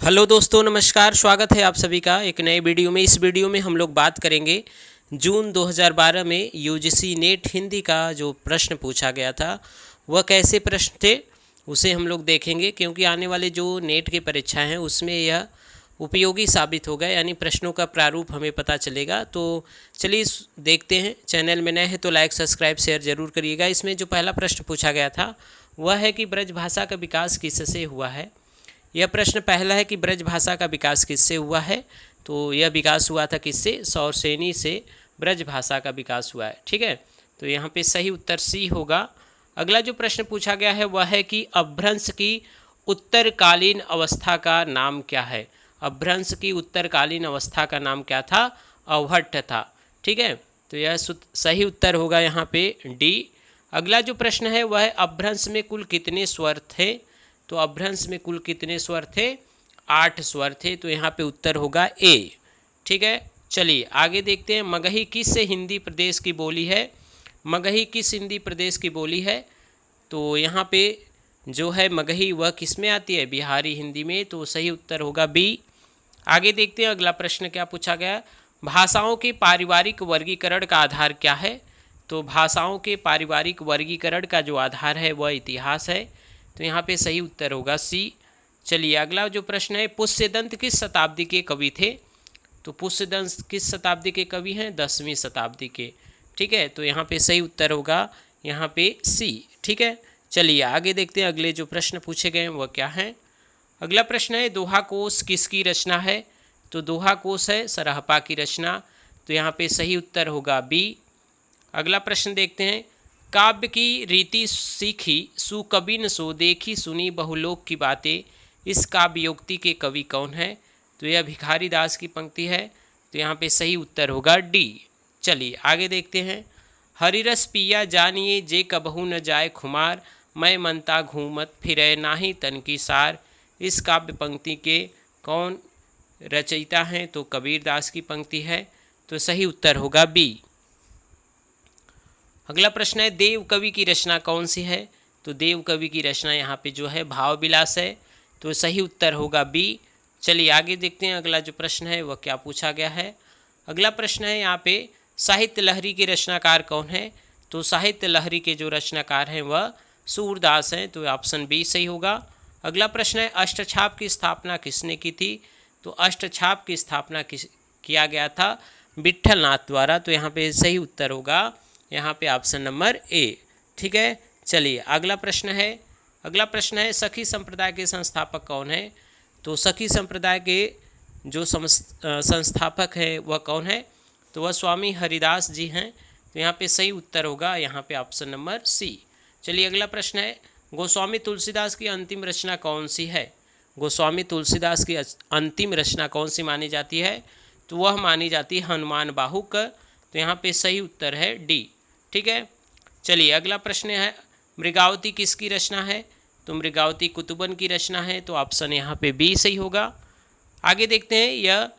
Hello दोस्तों, नमस्कार। स्वागत है आप सभी का एक नए वीडियो में। इस वीडियो में हम लोग बात करेंगे जून 2012 में यूजीसी नेट हिंदी का जो प्रश्न पूछा गया था वह कैसे प्रश्न थे उसे हम लोग देखेंगे, क्योंकि आने वाले जो नेट की परीक्षा हैं उसमें यह उपयोगी साबित होगा, यानी प्रश्नों का प्रारूप हमें पता चलेगा। तो चलिए देखते हैं। चैनल में नए हैं तो लाइक सब्सक्राइब शेयर ज़रूर करिएगा। इसमें जो पहला प्रश्न पूछा गया था वह है कि ब्रज भाषा का विकास किससे हुआ है। यह प्रश्न पहला है कि ब्रज भाषा का विकास किससे हुआ है। तो यह विकास हुआ था किससे? सौरसेनी से ब्रज भाषा का विकास हुआ है। ठीक है, तो यहाँ पे सही उत्तर सी होगा। अगला जो प्रश्न पूछा गया है वह है कि अपभ्रंश की उत्तरकालीन अवस्था का नाम क्या है। अपभ्रंश की उत्तरकालीन अवस्था का नाम क्या था? अवहट्ठ था। ठीक है, तो यह सही उत्तर होगा यहाँ पे डी। अगला जो प्रश्न है वह है अपभ्रंश में कुल कितने स्वर थे। तो अपभ्रंश में कुल कितने स्वर थे? 8 स्वर थे। तो यहाँ पे उत्तर होगा ए। ठीक है, चलिए आगे देखते हैं। मगही किस हिंदी प्रदेश की बोली है? मगही किस हिंदी प्रदेश की बोली है? तो यहाँ पे जो है मगही वह किस में आती है? बिहारी हिंदी में। तो सही उत्तर होगा बी। आगे देखते हैं अगला प्रश्न क्या पूछा गया। भाषाओं के पारिवारिक वर्गीकरण का आधार क्या है? तो भाषाओं के पारिवारिक वर्गीकरण का जो आधार है वह इतिहास है। तो यहाँ पे सही उत्तर होगा सी। चलिए अगला जो प्रश्न है, पुष्यदंत किस शताब्दी के कवि थे? तो पुष्यदंत किस शताब्दी के कवि हैं? 10वीं शताब्दी के। ठीक है, तो यहाँ पे सही उत्तर होगा यहाँ पे सी। ठीक है, चलिए आगे देखते हैं अगले जो प्रश्न पूछे गए हैं वह क्या हैं। अगला प्रश्न है, दोहा कोश किसकी रचना है? तो दोहा कोश है सरहपा की रचना। तो यहाँ पे सही उत्तर होगा बी। अगला प्रश्न देखते हैं। काव्य की रीति सीखी सुकबिन सो देखी सुनी बहुलोक की बातें, इस काव्योक्ति के कवि कौन है? तो यह भिखारी दास की पंक्ति है। तो यहाँ पे सही उत्तर होगा डी। चलिए आगे देखते हैं। हरिरस पिया जानिए जे कबहू न जाए खुमार, मैं मनता घूमत फिरे नाही तन की सार, इस काव्य पंक्ति के कौन रचयिता हैं? तो कबीर दास की पंक्ति है। तो सही उत्तर होगा बी। अगला प्रश्न है, देव कवि की रचना कौन सी है? तो देव कवि की रचना यहाँ पे जो है भाव विलास है। तो सही उत्तर होगा बी। चलिए आगे देखते हैं अगला जो प्रश्न है वह क्या पूछा गया है। अगला प्रश्न है यहाँ पे, साहित्य लहरी के रचनाकार कौन है? तो साहित्य लहरी के जो रचनाकार हैं वह सूरदास हैं। तो ऑप्शन बी सही होगा। अगला प्रश्न है, अष्टछाप की स्थापना किसने की थी? तो अष्टछाप की स्थापना किया गया था विट्ठल नाथ द्वारा। तो यहाँ पे सही उत्तर होगा यहाँ पे ऑप्शन नंबर ए। ठीक है, चलिए अगला प्रश्न है। अगला प्रश्न है, सखी संप्रदाय के संस्थापक कौन है? तो सखी संप्रदाय के जो संस्थापक है वह कौन है? तो वह स्वामी हरिदास जी हैं। तो यहाँ पे सही उत्तर होगा यहाँ पे ऑप्शन नंबर सी। चलिए अगला प्रश्न है, गोस्वामी तुलसीदास की अंतिम रचना कौन सी है? गोस्वामी तुलसीदास की अंतिम रचना कौन सी मानी जाती है? तो वह मानी जाती है हनुमान बाहुक। तो यहाँ पे सही उत्तर है डी। ठीक है, चलिए अगला प्रश्न है, मृगावती किसकी रचना है? तो मृगावती कुतुबन की रचना है। तो ऑप्शन यहाँ पे बी सही होगा। आगे देखते हैं, यह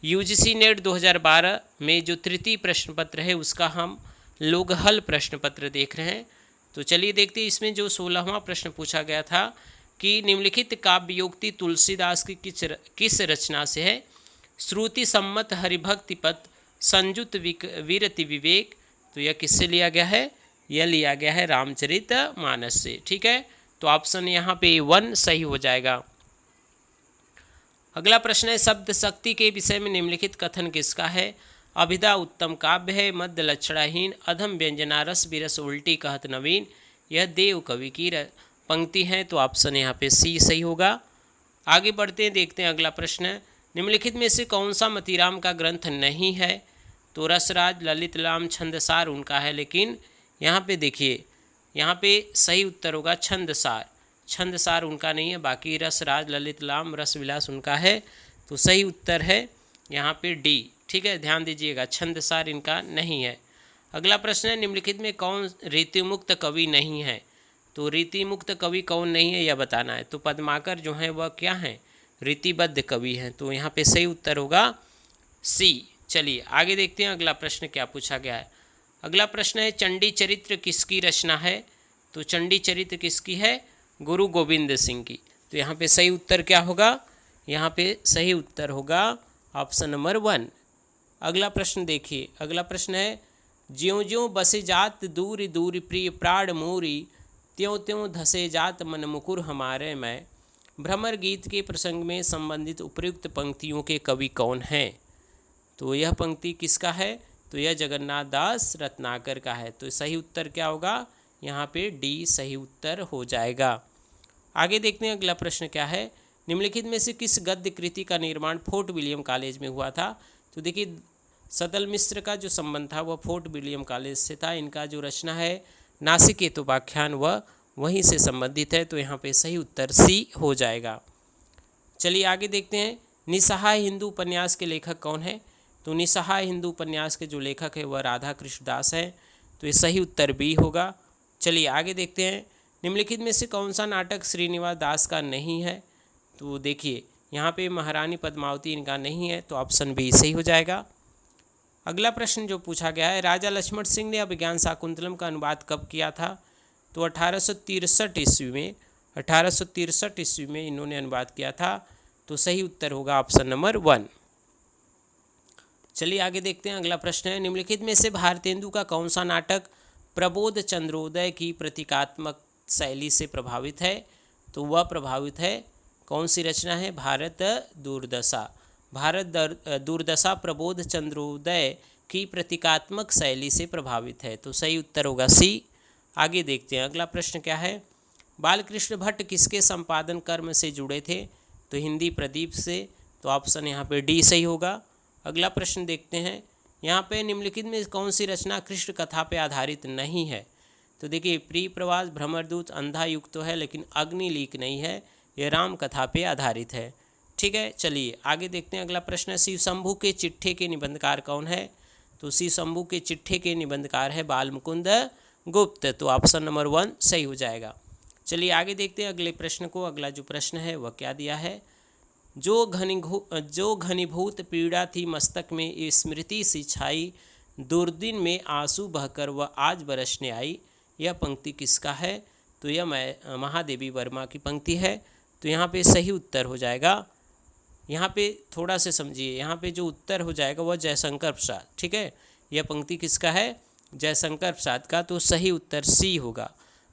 यूजीसी नेट 2012 में जो तृतीय प्रश्न पत्र है उसका हम लोग हल प्रश्न पत्र देख रहे हैं। तो चलिए देखते हैं, इसमें जो 16वां प्रश्न पूछा गया था कि निम्नलिखित काव्योक्ति तुलसीदास की किस रचना से है? श्रुति सम्मत हरिभक्ति पथ संयुत वीरति विवेक। तो यह किससे लिया गया है? यह लिया गया है रामचरित मानस से। ठीक है, तो ऑप्शन यहाँ पे 1 सही हो जाएगा। अगला प्रश्न है, शब्द शक्ति के विषय में निम्नलिखित कथन किसका है? अभिधा उत्तम काव्य है, मध्य लक्षणाहीन, अधम व्यंजना रस विरस उल्टी कहत नवीन, यह देव कवि की पंक्ति है। तो ऑप्शन यहाँ पे सी सही होगा। आगे बढ़ते हैं, देखते हैं अगला प्रश्न। निम्नलिखित में से कौन सा मतीराम का ग्रंथ नहीं है? तो रसराज ललित लाम छंदसार उनका है, लेकिन यहाँ पे देखिए, यहाँ पे सही उत्तर होगा छंदसार। छंदसार उनका नहीं है, बाकी रसराज ललित लाम रस विलास उनका है। तो सही उत्तर है यहाँ पे डी। ठीक है, ध्यान दीजिएगा, छंदसार इनका नहीं है। अगला प्रश्न है, निम्नलिखित में कौन रीतिमुक्त कवि नहीं है? तो रीतिमुक्त कवि कौन नहीं है यह बताना है। तो पद्माकर जो है वह क्या हैं? रीतिबद्ध कवि हैं। तो यहाँ पे सही उत्तर होगा सी। चलिए आगे देखते हैं अगला प्रश्न क्या पूछा गया है। अगला प्रश्न है, चंडी चरित्र किसकी रचना है? तो चंडी चरित्र किसकी है? गुरु गोविंद सिंह की। तो यहाँ पे सही उत्तर क्या होगा? यहाँ पे सही उत्तर होगा ऑप्शन नंबर 1। अगला प्रश्न देखिए, अगला प्रश्न है, ज्यों ज्यों बसे जात दूर दूर प्रिय प्राण मोरी, त्यों त्यों धसे जात मन मुकुर हमारे मैं। भ्रमर गीत के प्रसंग में संबंधित उपयुक्त पंक्तियों के कवि कौन हैं? तो यह पंक्ति किसका है? तो यह जगन्नाथ दास रत्नाकर का है। तो सही उत्तर क्या होगा? यहाँ पे डी सही उत्तर हो जाएगा। आगे देखते हैं अगला प्रश्न क्या है, निम्नलिखित में से किस गद्य कृति का निर्माण फोर्ट विलियम कॉलेज में हुआ था? तो देखिए, सदल मिश्र का जो संबंध था वह फोर्ट विलियम कॉलेज से था। इनका जो रचना है नासिकेतोपाख्यान वह वहीं से संबंधित है। तो यहाँ पे सही उत्तर सी हो जाएगा। चलिए आगे देखते हैं, निसहाय हिंदू उपन्यास के लेखक कौन है? तो निसहाय हिंदू उपन्यास के जो लेखक है वह राधा कृष्ण दास है। तो ये सही उत्तर बी होगा। चलिए आगे देखते हैं, निम्नलिखित में से कौन सा नाटक श्रीनिवास दास का नहीं है? तो देखिए, यहाँ पे महारानी पद्मावती इनका नहीं है, तो ऑप्शन बी सही हो जाएगा। अगला प्रश्न जो पूछा गया है, राजा लक्ष्मण सिंह ने अभिज्ञान शाकुंतलम का अनुवाद कब किया था? तो 1863 ईस्वी में, 1863 ईस्वी में इन्होंने अनुवाद किया था। तो सही उत्तर होगा ऑप्शन नंबर 1। चलिए आगे देखते हैं, अगला प्रश्न है, निम्नलिखित में से भारतेंदु का कौन सा नाटक प्रबोध चंद्रोदय की प्रतीकात्मक शैली से प्रभावित है? तो वह प्रभावित है, कौन सी रचना है? भारत दुर्दशा। भारत दुर्दशा प्रबोध चंद्रोदय की प्रतीकात्मक शैली से प्रभावित है। तो सही उत्तर होगा सी। आगे देखते हैं, अगला प्रश्न क्या है, बालकृष्ण भट्ट किसके संपादन कर्म से जुड़े थे? तो हिंदी प्रदीप से। तो ऑप्शन यहाँ पे डी सही होगा। अगला प्रश्न देखते हैं, यहाँ पे निम्नलिखित में कौन सी रचना कृष्ण कथा पे आधारित नहीं है? तो देखिए, प्रिय प्रवास, भ्रमरदूत, अंधा युग तो है लेकिन अग्निलीक नहीं है, यह राम कथा पे आधारित है। ठीक है, चलिए आगे देखते हैं, अगला प्रश्न है, शिव शंभू के चिट्ठे के निबंधकार कौन है? तो शिव शंभू के चिट्ठे के निबंधकार है बालमुकुंद गुप्त। तो ऑप्शन नंबर 1 सही हो जाएगा। चलिए आगे देखते हैं अगले प्रश्न को। अगला जो प्रश्न है वह क्या दिया है, जो घनीभूत पीड़ा थी मस्तक में स्मृति सी छाई, दुर्दिन में आंसू बहकर वह आज बरसने आई, यह पंक्ति किसका है? तो यह महादेवी वर्मा की पंक्ति है। तो यहाँ पे सही उत्तर हो जाएगा, यहाँ पे थोड़ा से समझिए, यहाँ पे जो उत्तर हो जाएगा वह जयशंकर प्रसाद। ठीक है, यह पंक्ति किसका है? जयशंकर प्रसाद का। तो सही उत्तर सी होगा,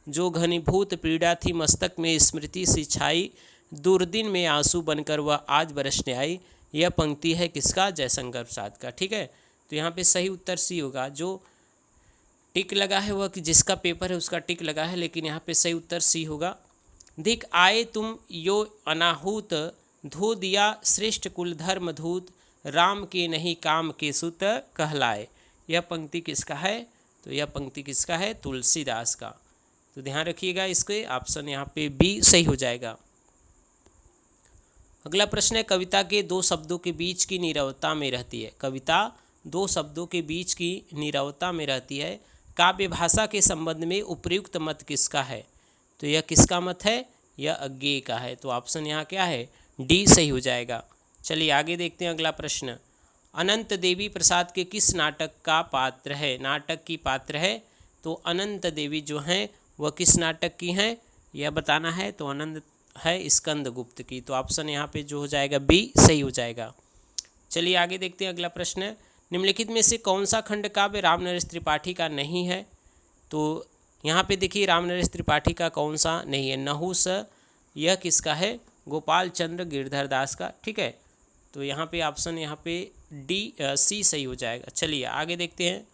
जो घनीभूत पीड़ा थी मस्तक में स्मृति सी छाई, दुर्दिन में आंसू बनकर वह आज बरसने आई, यह पंक्ति है किसका? जयशंकर प्रसाद का। ठीक है, तो यहाँ पे सही उत्तर सी होगा। जो टिक लगा है वह कि जिसका पेपर है उसका टिक लगा है, लेकिन यहाँ पे सही उत्तर सी होगा। धिक आए तुम यो अनाहूत, धो दिया श्रेष्ठ कुल धर्म धूत, राम के नहीं काम के सुत कहलाए, यह पंक्ति किसका है? तो यह पंक्ति किसका है? तुलसीदास का। तो ध्यान रखिएगा, इसके ऑप्शन यहाँ पे बी सही हो जाएगा। अगला प्रश्न है, कविता के दो शब्दों के बीच की नीरवता में रहती है। कविता दो शब्दों के बीच की नीरवता में रहती है, काव्य भाषा के संबंध में उपयुक्त मत किसका है? तो यह किसका मत है? यह अज्ञेय का है। तो ऑप्शन यहाँ क्या है? डी सही हो जाएगा। चलिए आगे देखते हैं अगला प्रश्न, अनंत देवी प्रसाद के किस नाटक का पात्र है? नाटक की पात्र है। तो अनंत देवी जो हैं वह किस नाटक की हैं यह बताना है। तो अनंत है स्कंदगुप्त की। तो ऑप्शन यहाँ पे जो हो जाएगा बी सही हो जाएगा। चलिए आगे देखते हैं अगला प्रश्न, निम्नलिखित में से कौन सा खंड काव्य रामनरेश त्रिपाठी का नहीं है? तो यहाँ पे देखिए, रामनरेश त्रिपाठी का कौन सा नहीं है? नहुस, यह किसका है? गोपाल चंद्र गिरधर दास का। ठीक है, तो यहाँ पे ऑप्शन यहाँ पे डी सी सही हो जाएगा। चलिए आगे देखते हैं,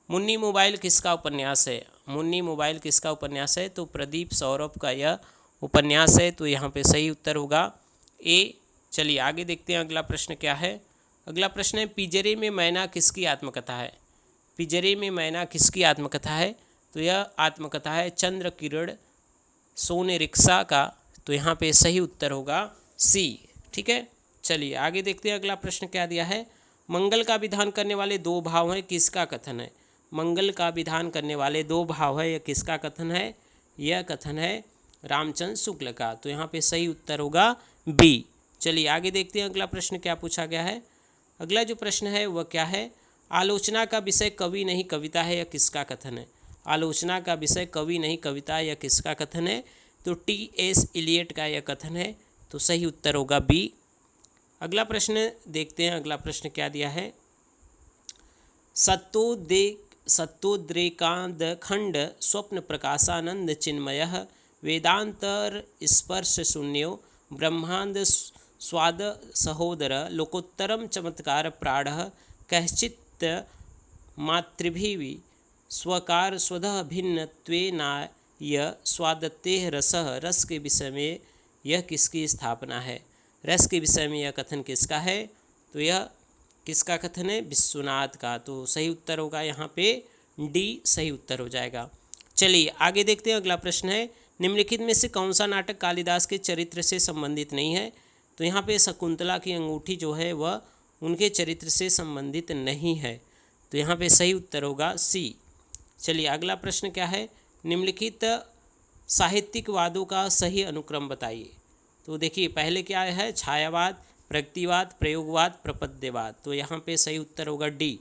मुन्नी मोबाइल किसका उपन्यास है? मुन्नी मोबाइल किसका उपन्यास है? तो प्रदीप सौरभ का यह उपन्यास है। तो यहाँ पे सही उत्तर होगा ए। चलिए आगे देखते हैं अगला प्रश्न क्या है। अगला प्रश्न है, पिंजरे में मैना किसकी आत्मकथा है? पिंजरे में मैना किसकी आत्मकथा है? तो यह आत्मकथा है चंद्र किरण सोने रिक्शा का। तो यहाँ पे सही उत्तर होगा सी। ठीक है, चलिए आगे देखते हैं अगला प्रश्न क्या दिया है, मंगल का विधान करने वाले दो भाव हैं, किसका कथन है? मंगल का विधान करने वाले दो भाव है, यह किसका कथन है? यह कथन है रामचंद्र शुक्ल का। तो यहाँ पे सही उत्तर होगा बी। चलिए आगे देखते हैं अगला प्रश्न क्या पूछा गया है। अगला जो प्रश्न है वह क्या है, आलोचना का विषय कवि नहीं कविता है, यह किसका कथन है? आलोचना का विषय कवि नहीं कविता, यह किसका कथन है? तो टी एस इलियट का यह कथन है। तो सही उत्तर होगा बी। अगला प्रश्न देखते हैं, अगला प्रश्न क्या दिया है। सत्तोद्रेकांत खंड स्वप्न प्रकाशानंद चिन्मयः वेदांतर स्पर्श शून्यो ब्रह्मांड स्वाद सहोदर लोकोत्तरम चमत्कार प्राणः कैश्चित् मातृभिः स्वकार स्वतः भिन्नत्वेनाय स्वादतेः रसः। रस के विषय में यह किसकी स्थापना है? रस के विषय में यह कथन किसका है? तो यह किसका कथन है? विश्वनाथ का। तो सही उत्तर होगा यहाँ पे डी, सही उत्तर हो जाएगा। चलिए आगे देखते हैं, अगला प्रश्न है निम्नलिखित में से कौन सा नाटक कालिदास के चरित्र से संबंधित नहीं है? तो यहाँ पे शकुंतला की अंगूठी जो है वह उनके चरित्र से संबंधित नहीं है, तो यहाँ पे सही उत्तर होगा सी। चलिए अगला प्रश्न क्या है, निम्नलिखित साहित्यिक वादों का सही अनुक्रम बताइए। तो देखिए पहले क्या है, छायावाद, प्रगतिवाद, प्रयोगवाद, प्रपद्यवाद। तो यहाँ पे सही उत्तर होगा डी।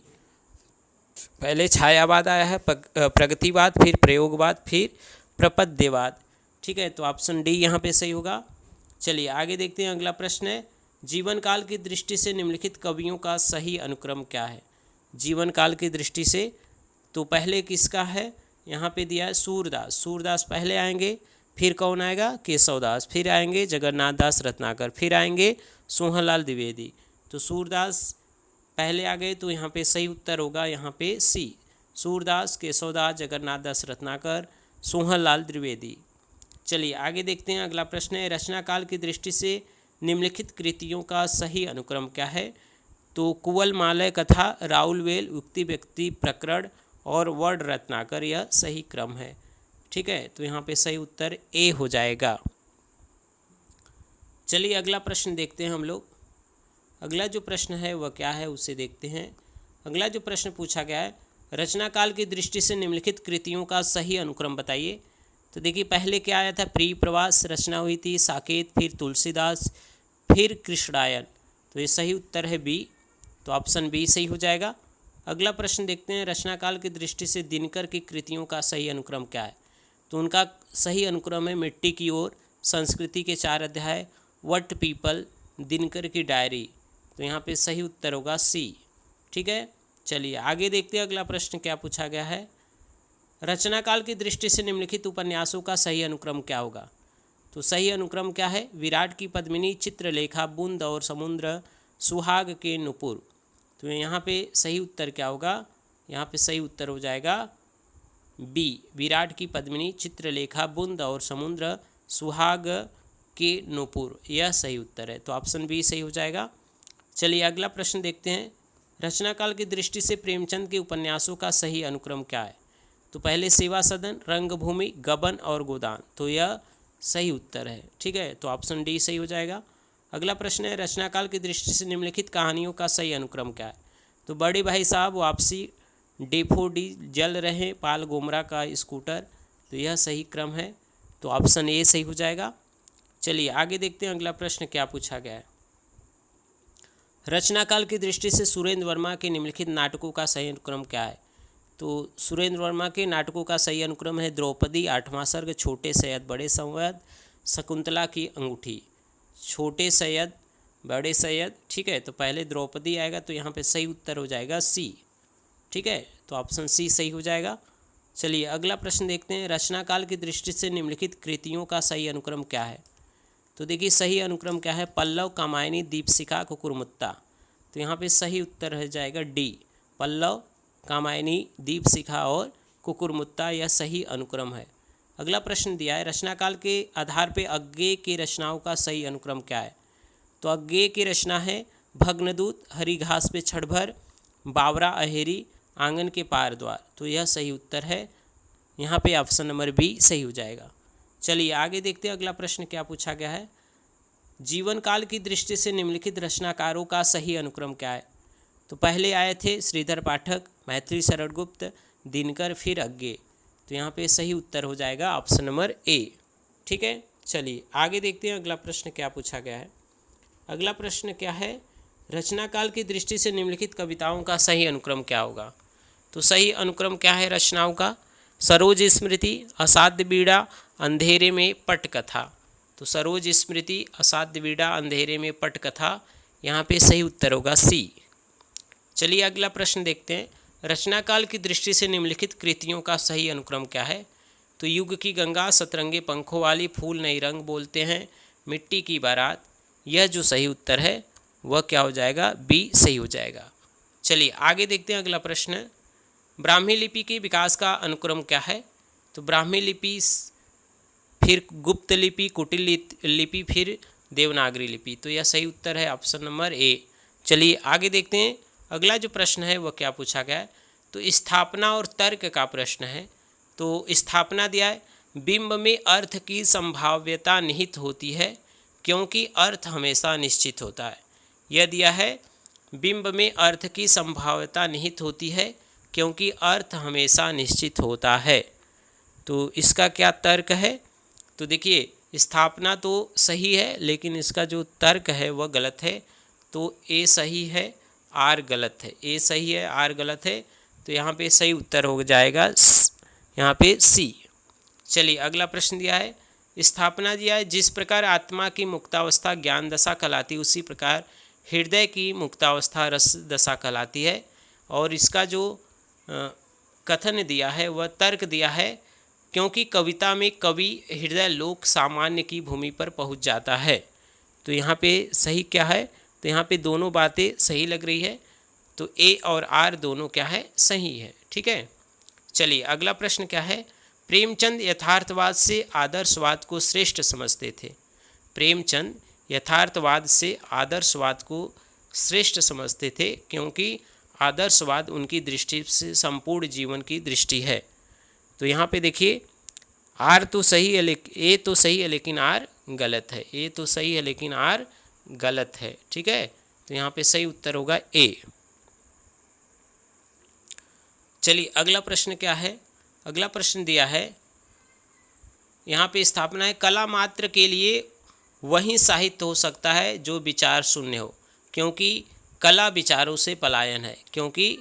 पहले छायावाद आया है, प्रगतिवाद, फिर प्रयोगवाद, फिर प्रपद्यवाद। ठीक है, तो ऑप्शन डी यहाँ पे सही होगा। चलिए आगे देखते हैं, अगला प्रश्न है जीवन काल की दृष्टि से निम्नलिखित कवियों का सही अनुक्रम क्या है? जीवन काल की दृष्टि से तो पहले किसका है, यहाँ पे दिया है सूरदास। सूरदास पहले आएंगे, फिर कौन आएगा? केशवदास, फिर आएंगे जगन्नाथ दास रत्नाकर, फिर आएंगे सोहनलाल द्विवेदी। तो सूरदास पहले आ गए, तो यहाँ पे सही उत्तर होगा यहाँ पे सी। सूरदास, केशवदास, जगन्नाथ दास रत्नाकर, सोहनलाल द्विवेदी। चलिए आगे देखते हैं, अगला प्रश्न है रचना काल की दृष्टि से निम्नलिखित कृतियों का सही अनुक्रम क्या है? तो कुवलमालय कथा, राउलवेल, युक्ति व्यक्ति प्रकरण और वर्ण रत्नाकर, यह सही क्रम है। ठीक है, तो यहाँ पे सही उत्तर ए हो जाएगा। चलिए अगला प्रश्न देखते हैं हम लोग। अगला जो प्रश्न है वह क्या है उसे देखते हैं। अगला जो प्रश्न पूछा गया है रचना काल की दृष्टि से निम्नलिखित कृतियों का सही अनुक्रम बताइए। तो देखिए पहले क्या आया था, प्रिय प्रवास रचना हुई थी, साकेत, फिर तुलसीदास, फिर कृष्णायन। तो ये सही उत्तर है बी, तो ऑप्शन बी सही हो जाएगा। अगला प्रश्न देखते हैं रचना काल की दृष्टि से दिनकर की कृतियों का सही अनुक्रम क्या है? तो उनका सही अनुक्रम है मिट्टी की ओर, संस्कृति के 4 अध्याय, वट पीपल, दिनकर की डायरी। तो यहाँ पे सही उत्तर होगा सी। ठीक है, चलिए आगे देखते हैं, अगला प्रश्न क्या पूछा गया है। रचना काल की दृष्टि से निम्नलिखित उपन्यासों का सही अनुक्रम क्या होगा? तो सही अनुक्रम क्या है, विराट की पद्मिनी, चित्रलेखा, बूंद और समुद्र, सुहाग के नुपुर। तो यहाँ पे सही उत्तर क्या होगा? यहाँ पे सही उत्तर हो जाएगा बी, विराट की पद्मिनी, चित्रलेखा, बूंद और समुद्र, सुहाग के नुपुर, यह सही उत्तर है। तो ऑप्शन बी सही हो जाएगा। चलिए अगला प्रश्न देखते हैं, रचना काल की दृष्टि से प्रेमचंद के उपन्यासों का सही अनुक्रम क्या है? तो पहले सेवा सदन, रंगभूमि, गबन और गोदान। तो यह सही उत्तर है। ठीक है, तो ऑप्शन डी सही हो जाएगा। अगला प्रश्न है रचना काल की दृष्टि से निम्नलिखित कहानियों का सही अनुक्रम क्या है? तो बड़े भाई साहब, वापसी, डेफोडी, जल रहे, पाल गोमरा का स्कूटर। तो यह सही क्रम है, तो ऑप्शन ए सही हो जाएगा। चलिए आगे देखते हैं, अगला प्रश्न क्या पूछा गया है। रचना काल की दृष्टि से सुरेंद्र वर्मा के निम्नलिखित नाटकों का सही अनुक्रम क्या है? तो सुरेंद्र वर्मा के नाटकों का सही अनुक्रम है द्रौपदी, 8वां सर्ग, छोटे सैयद, बड़े सैयद, शकुंतला की अंगूठी। छोटे सैयद, बड़े सैयद। ठीक है, तो पहले द्रौपदी आएगा, तो यहाँ पे सही उत्तर हो जाएगा सी। ठीक है, तो ऑप्शन सी सही हो जाएगा। चलिए अगला प्रश्न देखते हैं, रचना काल की दृष्टि से निम्नलिखित कृतियों का सही अनुक्रम क्या है? तो देखिए सही अनुक्रम क्या है, पल्लव, कामायनी, दीपशिखा, कुकुरमुत्ता। तो यहाँ पे सही उत्तर हो जाएगा डी, पल्लव, कामायनी, दीपशिखा और कुकुरमुत्ता, यह सही अनुक्रम है। अगला प्रश्न दिया है, रचना काल के आधार पे अज्ञेय की रचनाओं का सही अनुक्रम क्या है? तो अज्ञेय की रचना है भग्नदूत, हरी घास पे छड़भर, बावरा अहेरी, आंगन के पार द्वार। तो यह सही उत्तर है, यहाँ पे ऑप्शन नंबर बी सही हो जाएगा। चलिए आगे देखते हैं, अगला प्रश्न क्या पूछा गया है। जीवन काल की दृष्टि से निम्नलिखित रचनाकारों का सही अनुक्रम क्या है? तो पहले आए थे श्रीधर पाठक, मैथिली शरण गुप्त, दिनकर, फिर अज्ञेय। तो यहाँ पे सही उत्तर हो जाएगा ऑप्शन नंबर ए। ठीक है, चलिए आगे देखते हैं, अगला प्रश्न क्या पूछा गया है। अगला प्रश्न क्या है, रचना काल की दृष्टि से निम्नलिखित कविताओं का सही अनुक्रम क्या होगा? तो सही अनुक्रम क्या है रचनाओं का, सरोज स्मृति, असाध्य बीड़ा, अंधेरे में पटकथा। तो सरोज स्मृति, असाध्य वीड़ा, अंधेरे में पटकथा, यहाँ पे सही उत्तर होगा सी। चलिए अगला प्रश्न देखते हैं। रचना काल की दृष्टि से निम्नलिखित कृतियों का सही अनुक्रम क्या है? तो युग की गंगा, सतरंगे पंखों वाली, फूल नई रंग बोलते हैं, मिट्टी की बारात, यह जो सही उत्तर है वह क्या हो जाएगा? बी सही हो जाएगा। चलिए आगे देखते हैं अगला प्रश्न। ब्राह्मी लिपि के विकास का अनुक्रम क्या है? तो ब्राह्मी लिपि, फिर गुप्त लिपि, कुटिल लिपि, फिर देवनागरी लिपि, तो यह सही उत्तर है ऑप्शन नंबर ए। चलिए आगे देखते हैं अगला जो प्रश्न है वह क्या पूछा गया है। तो स्थापना और तर्क का प्रश्न है। तो स्थापना दिया है, बिंब में अर्थ की संभाव्यता निहित होती है क्योंकि अर्थ हमेशा निश्चित होता है। यह दिया है, बिंब में अर्थ की संभाव्यता निहित होती है क्योंकि अर्थ हमेशा निश्चित होता है। तो इसका क्या तर्क है? तो देखिए स्थापना तो सही है लेकिन इसका जो तर्क है वह गलत है। तो ए सही है, आर गलत है। ए सही है, आर गलत है, तो यहाँ पे सही उत्तर हो जाएगा यहाँ पे सी। चलिए अगला प्रश्न दिया है, स्थापना दिया है, जिस प्रकार आत्मा की मुक्तावस्था ज्ञान दशा कहलाती है उसी प्रकार हृदय की मुक्तावस्था रस दशा कहलाती है। और इसका जो कथन दिया है वह तर्क दिया है क्योंकि कविता में कवि हृदय लोक सामान्य की भूमि पर पहुंच जाता है। तो यहाँ पे सही क्या है? तो यहाँ पे दोनों बातें सही लग रही है, तो ए और आर दोनों क्या है? सही है। ठीक है। चलिए अगला प्रश्न क्या है। प्रेमचंद यथार्थवाद से आदर्शवाद को श्रेष्ठ समझते थे। प्रेमचंद यथार्थवाद से आदर्शवाद को श्रेष्ठ समझते थे क्योंकि आदर्शवाद उनकी दृष्टि से संपूर्ण जीवन की दृष्टि है। तो यहाँ पे देखिए आर तो सही है, लेकिन ए तो सही है लेकिन आर गलत है। ए तो सही है लेकिन आर गलत है। ठीक है, तो यहाँ पे सही उत्तर होगा ए। चलिए अगला प्रश्न क्या है। अगला प्रश्न दिया है, यहाँ पे स्थापना है, कला मात्र के लिए वही साहित्य हो सकता है जो विचार शून्य हो क्योंकि कला विचारों से पलायन है। क्योंकि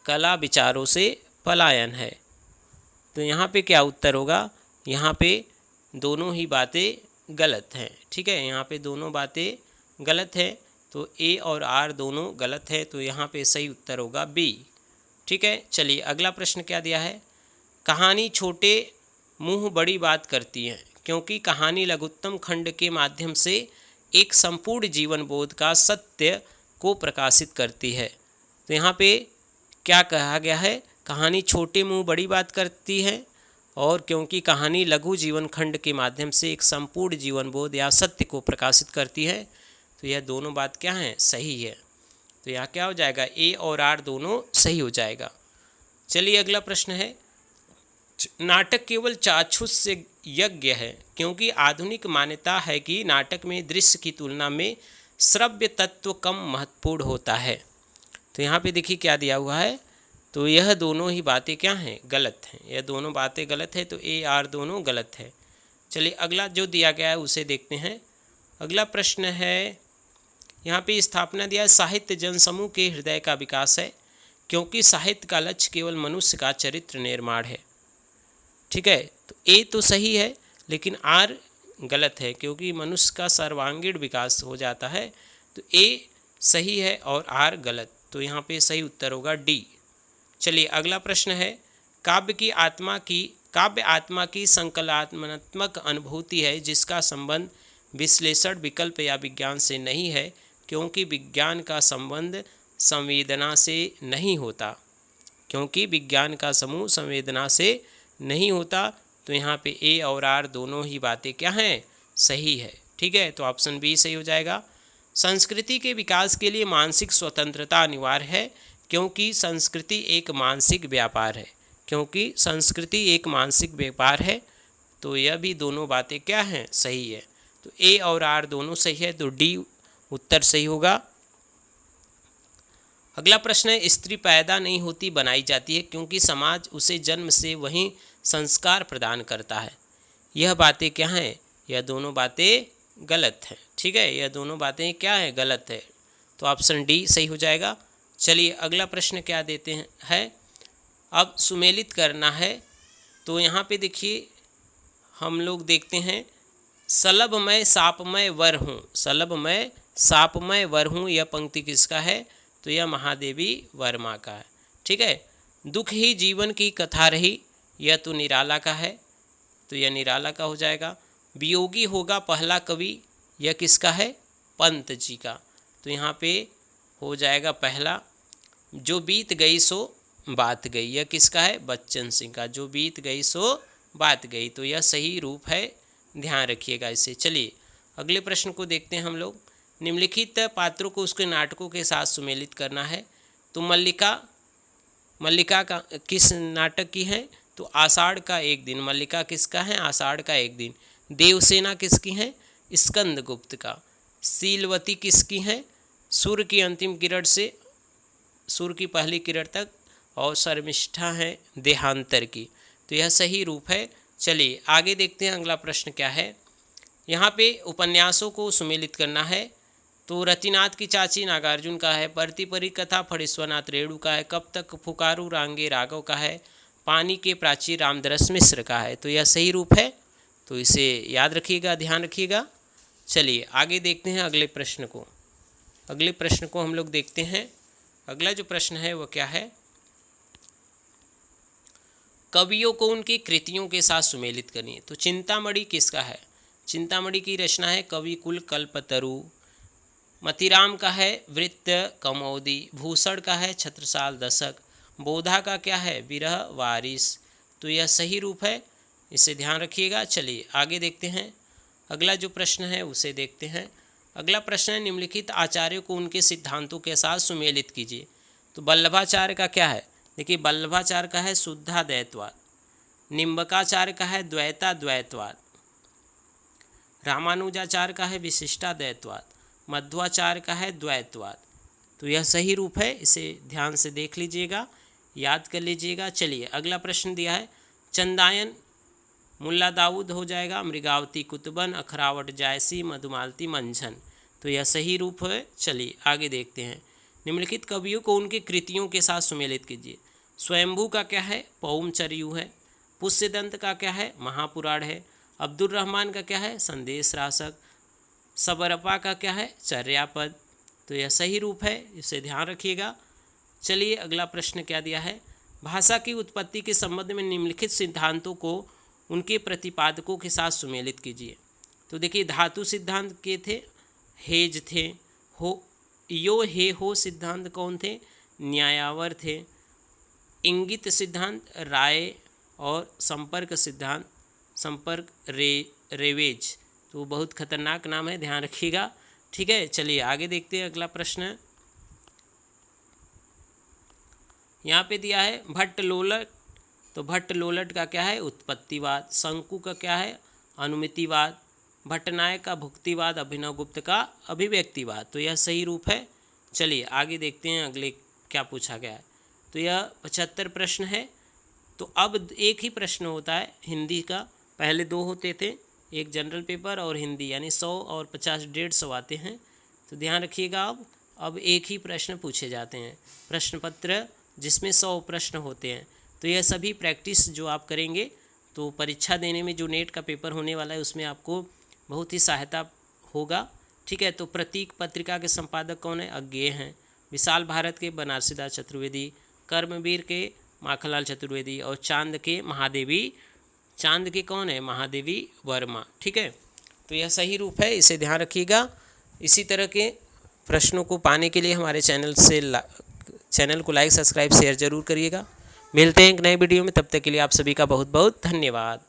कला विचारों से पलायन है। तो यहाँ पे क्या उत्तर होगा? यहाँ पे दोनों ही बातें गलत हैं। ठीक है, यहाँ पे दोनों बातें गलत है, तो ए और आर दोनों गलत है, तो यहाँ पे सही उत्तर होगा बी। ठीक है। चलिए अगला प्रश्न क्या दिया है। कहानी छोटे मुँह बड़ी बात करती है क्योंकि कहानी लघुत्तम खंड के माध्यम से एक संपूर्ण जीवन बोध का सत्य को प्रकाशित करती है। तो यहाँ पे क्या कहा गया है? कहानी छोटे मुँह बड़ी बात करती है और क्योंकि कहानी लघु जीवन खंड के माध्यम से एक संपूर्ण जीवन बोध या सत्य को प्रकाशित करती है। तो यह दोनों बात क्या हैं? सही है। तो यहाँ क्या हो जाएगा? ए और आर दोनों सही हो जाएगा। चलिए अगला प्रश्न है, नाटक केवल चाक्षुष से यज्ञ है क्योंकि आधुनिक मान्यता है कि नाटक में दृश्य की तुलना में श्रव्य तत्व कम महत्वपूर्ण होता है। तो यहाँ पे देखिए क्या दिया हुआ है। तो यह दोनों ही बातें क्या हैं? गलत हैं। यह दोनों बातें गलत है, तो ए आर दोनों गलत है। चलिए अगला जो दिया गया है उसे देखते हैं। अगला प्रश्न है, यहाँ पे स्थापना दिया है, साहित्य जनसमूह के हृदय का विकास है क्योंकि साहित्य का लक्ष्य केवल मनुष्य का चरित्र निर्माण है। ठीक है, तो ए तो सही है लेकिन आर गलत है क्योंकि मनुष्य का सर्वांगीण विकास हो जाता है। तो ए सही है और आर गलत, तो यहाँ पे सही उत्तर होगा डी। चलिए अगला प्रश्न है, काव्य आत्मा की संकलनात्मक अनुभूति है जिसका संबंध विश्लेषण, विकल्प या विज्ञान से नहीं है क्योंकि विज्ञान का संबंध संवेदना से नहीं होता। क्योंकि विज्ञान का समूह संवेदना से नहीं होता। तो यहाँ पे ए और आर दोनों ही बातें क्या हैं? सही है। ठीक है, तो ऑप्शन बी सही हो जाएगा। संस्कृति के विकास के लिए मानसिक स्वतंत्रता अनिवार्य है क्योंकि संस्कृति एक मानसिक व्यापार है। क्योंकि संस्कृति एक मानसिक व्यापार है, तो यह भी दोनों बातें क्या हैं? सही है। तो ए और आर दोनों सही है, तो डी उत्तर सही होगा। अगला प्रश्न है, स्त्री पैदा नहीं होती बनाई जाती है क्योंकि समाज उसे जन्म से वही संस्कार प्रदान करता है। यह बातें क्या हैं? यह दोनों बातें गलत हैं। ठीक है, यह दोनों बातें क्या है? गलत है, तो ऑप्शन डी सही हो जाएगा। चलिए अगला प्रश्न क्या देते हैं है, अब सुमेलित करना है। तो यहाँ पे देखिए हम लोग देखते हैं सलभ सापमय वर हूँ, सलभ मैं सापमय वर हूँ, यह पंक्ति किसका है? तो यह महादेवी वर्मा का है। ठीक है। दुख ही जीवन की कथा रही, यह तो निराला का है, तो यह निराला का हो जाएगा। वियोगी होगा पहला कवि, यह किसका है? पंत जी का, तो यहाँ पे हो जाएगा पहला। जो बीत गई सो बात गई, यह किसका है? बच्चन सिंह का, जो बीत गई सो बात गई, तो यह सही रूप है, ध्यान रखिएगा इसे। चलिए अगले प्रश्न को देखते हैं हम लोग। निम्नलिखित पात्रों को उसके नाटकों के साथ सुमेलित करना है। तो मल्लिका का किस नाटक की है? तो आषाढ़ का एक दिन। मल्लिका किसका है? आषाढ़ का एक दिन। देवसेना किसकी है? स्कंदगुप्त का। शीलवती किसकी है? सूर्य की अंतिम किरण से सूर्य की पहली किरण तक, और शर्मिष्ठा है देहांतर की, तो यह सही रूप है। चलिए आगे देखते हैं अगला प्रश्न क्या है। यहाँ पे उपन्यासों को सुमेलित करना है। तो रतिनाथ की चाची नागार्जुन का है, परती परी कथा फणीश्वरनाथ रेणु का है, कब तक पुकारू रांगे राघव का है, पानी के प्राचीर रामदरस मिश्र का है, तो यह सही रूप है। तो इसे याद रखिएगा, ध्यान रखिएगा। चलिए आगे देखते हैं अगले प्रश्न को। अगले प्रश्न को हम लोग देखते हैं। अगला जो प्रश्न है वह क्या है? कवियों को उनकी कृतियों के साथ सुमेलित करिए। तो चिंतामणि किसका है? चिंतामणि की रचना है कविकुल कल्पतरु। मतिराम का है वृत्त कमोदी। भूषण का है छत्रसाल दशक। बोधा का क्या है? विरह वारिस, तो यह सही रूप है, इसे ध्यान रखिएगा। चलिए आगे देखते हैं। अगला जो प्रश्न है उसे देखते हैं। अगला प्रश्न है निम्नलिखित आचार्यों को उनके सिद्धांतों के साथ सुमेलित कीजिए। तो वल्लभाचार्य का क्या है? देखिए वल्लभाचार्य का है शुद्धाद्वैतवाद। निम्बकाचार्य का है द्वैताद्वैतवाद। रामानुजाचार्य का है विशिष्टाद्वैतवाद। मध्वाचार्य का है द्वैतवाद, तो यह सही रूप है, इसे ध्यान से देख लीजिएगा, याद कर लीजिएगा। चलिए अगला प्रश्न दिया है चंदायन मुल्ला दाऊद हो जाएगा, मृगावती कुतुबन, अखरावट जायसी, मधुमालती मंझन, तो यह सही रूप है। चलिए आगे देखते हैं। निम्नलिखित कवियों को उनकी कृतियों के साथ सुमेलित कीजिए। स्वयंभू का क्या है? पौमचर्यू है। पुष्यदंत का क्या है? महापुराण है। अब्दुल रहमान का क्या है? संदेश रासक। सबरपा का क्या है? चर्यापद, तो यह सही रूप है, इसे ध्यान रखिएगा। चलिए अगला प्रश्न क्या दिया है? भाषा की उत्पत्ति के संबंध में निम्नलिखित सिद्धांतों को उनके प्रतिपादकों के साथ सुमेलित कीजिए। तो देखिए धातु सिद्धांत के थे हेज थे, हो यो हे हो सिद्धांत कौन थे? न्यायावर थे। इंगित सिद्धांत राय, और संपर्क सिद्धांत संपर्क रेवेज, तो बहुत खतरनाक नाम है, ध्यान रखिएगा। ठीक है, चलिए आगे देखते हैं अगला प्रश्न। यहाँ पे दिया है भट्ट लोलट, तो भट्ट लोलट का क्या है? उत्पत्तिवाद। शंकु का क्या है? अनुमितिवाद। भट्टनायक का भुक्तिवाद। अभिनव गुप्त का अभिव्यक्तिवाद, तो यह सही रूप है। चलिए आगे देखते हैं अगले क्या पूछा गया है। तो यह 75 प्रश्न है। तो अब एक ही प्रश्न होता है हिंदी का, पहले 2 होते थे, एक जनरल पेपर और हिंदी, यानी 100 और 50, 150 आते हैं, तो ध्यान रखिएगा। अब एक ही प्रश्न पूछे जाते हैं। प्रश्न पत्र जिसमें 100 प्रश्न होते हैं, तो यह सभी प्रैक्टिस जो आप करेंगे तो परीक्षा देने में जो नेट का पेपर होने वाला है उसमें आपको बहुत ही सहायता होगा। ठीक है, तो प्रतीक पत्रिका के संपादक कौन है? अज्ञेय हैं। विशाल भारत के बनारसीदास चतुर्वेदी, कर्मवीर के माखनलाल चतुर्वेदी, और चांद के कौन है? महादेवी वर्मा। ठीक है, तो यह सही रूप है, इसे ध्यान रखिएगा। इसी तरह के प्रश्नों को पाने के लिए हमारे चैनल को लाइक, सब्सक्राइब, शेयर जरूर करिएगा। मिलते हैं एक नए वीडियो में, तब तक के लिए आप सभी का बहुत बहुत धन्यवाद।